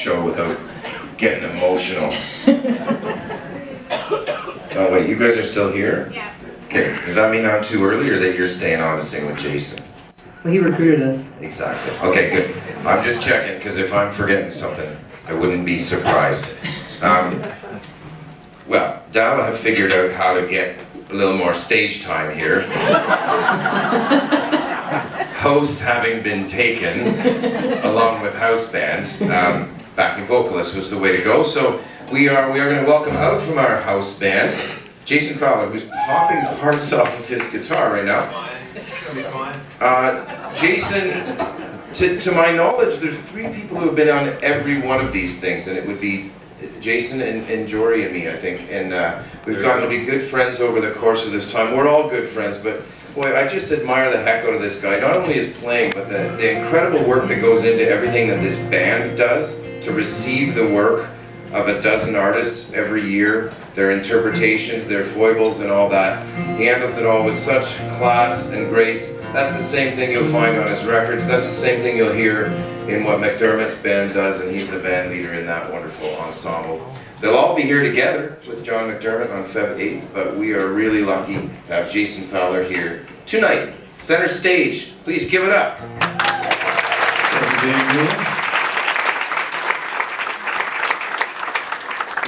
show without getting emotional. Oh wait, you guys are still here? Yeah. Okay, does that mean I'm too early or that you're staying on to sing with Jason? Well, he recruited us. Exactly. Okay, good. I'm just checking, because if I'm forgetting something, I wouldn't be surprised. Well, Dal have figured out how to get a little more stage time here. Host having been taken, along with house band, backing vocalist was the way to go. So we are going to welcome out from our house band Jason Fowler, who's popping parts off of his guitar right now. It's gonna be fine. Jason, to my knowledge, there's 3 people who have been on every one of these things, and it would be Jason and Jory and me, I think. And we've gotten to be good friends over the course of this time. We're all good friends, but boy, I just admire the heck out of this guy. Not only his playing, but the incredible work that goes into everything that this band does to receive the work of a dozen artists every year, their interpretations, their foibles and all that. He handles it all with such class and grace. That's the same thing you'll find on his records. That's the same thing you'll hear in what McDermott's band does, and he's the band leader in that wonderful ensemble. They'll all be here together with John McDermott on Feb 8th, but we are really lucky to have Jason Fowler here tonight. Center stage. Please give it up.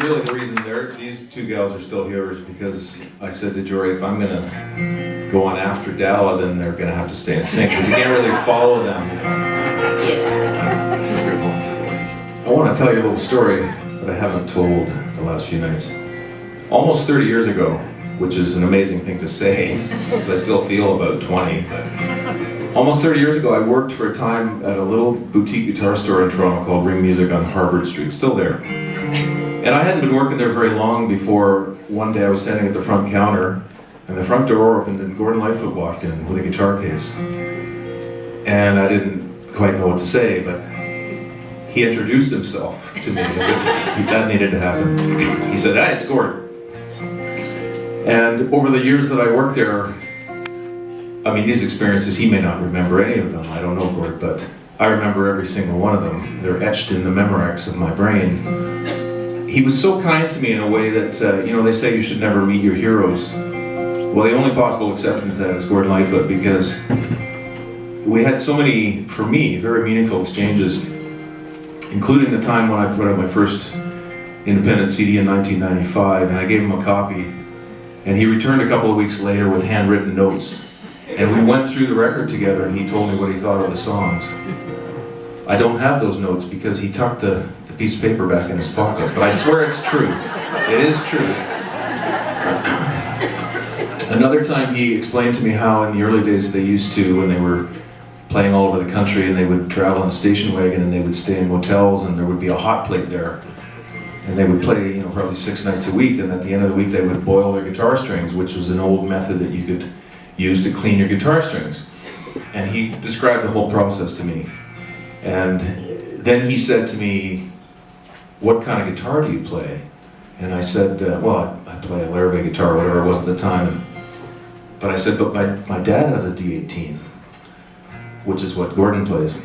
Really, the reason these 2 gals are still here is because I said to Jory, if I'm going to go on after Dalla, then they're going to have to stay in sync, because you can't really follow them. I want to tell you a little story that I haven't told the last few nights. Almost 30 years ago, which is an amazing thing to say, because I still feel about 20. Almost 30 years ago, I worked for a time at a little boutique guitar store in Toronto called Ring Music on Harvard Street, still there. And I hadn't been working there very long before one day I was standing at the front counter, and the front door opened and Gordon Lightfoot walked in with a guitar case. And I didn't quite know what to say, but he introduced himself to me as if that needed to happen. He said, "Hi, it's Gord." And over the years that I worked there, I mean, these experiences, he may not remember any of them, I don't know, Gord, but I remember every single one of them. They're etched in the Memorex of my brain. He was so kind to me in a way that, you know, they say you should never meet your heroes. Well, the only possible exception to that is Gordon Lightfoot, because we had so many, for me, very meaningful exchanges, including the time when I put out my first independent CD in 1995, and I gave him a copy, and he returned a couple of weeks later with handwritten notes. And we went through the record together, and he told me what he thought of the songs. I don't have those notes because he tucked the piece of paper back in his pocket, but I swear it's true. It is true. Another time he explained to me how in the early days they used to, when they were playing all over the country, and they would travel in a station wagon and they would stay in motels, and there would be a hot plate there. And they would play, you know, probably 6 nights a week, and at the end of the week they would boil their guitar strings, which was an old method that you could use to clean your guitar strings. And he described the whole process to me. And then he said to me, "What kind of guitar do you play?" And I said, well, I play a Larrivee guitar, whatever it was at the time. But I said, but my dad has a D18, which is what Gordon plays.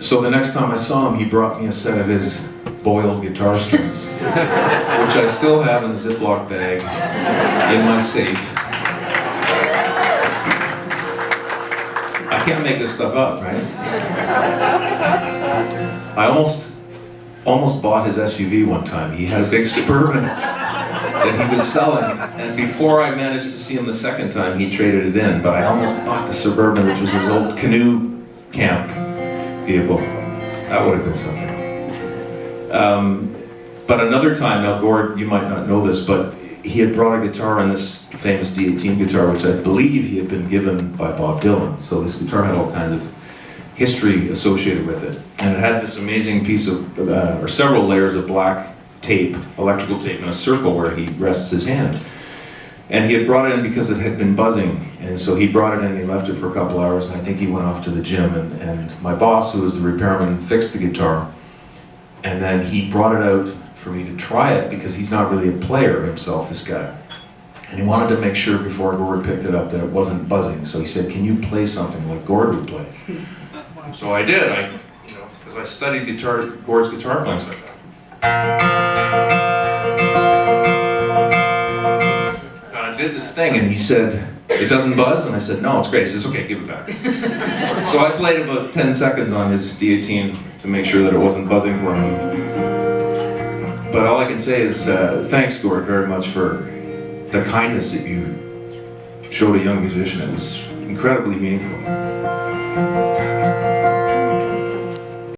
So the next time I saw him, he brought me a set of his boiled guitar strings, which I still have in the Ziploc bag in my safe. I can't make this stuff up, right? I almost bought his SUV one time. He had a big Suburban that he was selling, and before I managed to see him the second time, he traded it in, but I almost bought the Suburban, which was his old canoe camp vehicle. That would have been something. But another time, now Gord, you might not know this, but he had brought a guitar, in this famous D18 guitar, which I believe he had been given by Bob Dylan. So this guitar had all kinds of history associated with it. And it had this amazing piece of, or several layers of black tape, electrical tape, in a circle where he rests his hand. And he had brought it in because it had been buzzing. And so he brought it in and he left it for a couple hours, and I think he went off to the gym. And my boss, who was the repairman, fixed the guitar. And then he brought it out for me to try it, because he's not really a player himself, this guy. And he wanted to make sure before Gord picked it up that it wasn't buzzing. So he said, "Can you play something like Gord would play?" So I did, because So I studied Gord's guitar playing like that. And I did this thing, and he said, "It doesn't buzz?" And I said, "No, it's great." He says, "Okay, give it back." So I played about 10 seconds on his D18 to make sure that it wasn't buzzing for him. But all I can say is thanks, Gord, very much for the kindness that you showed a young musician. It was incredibly meaningful.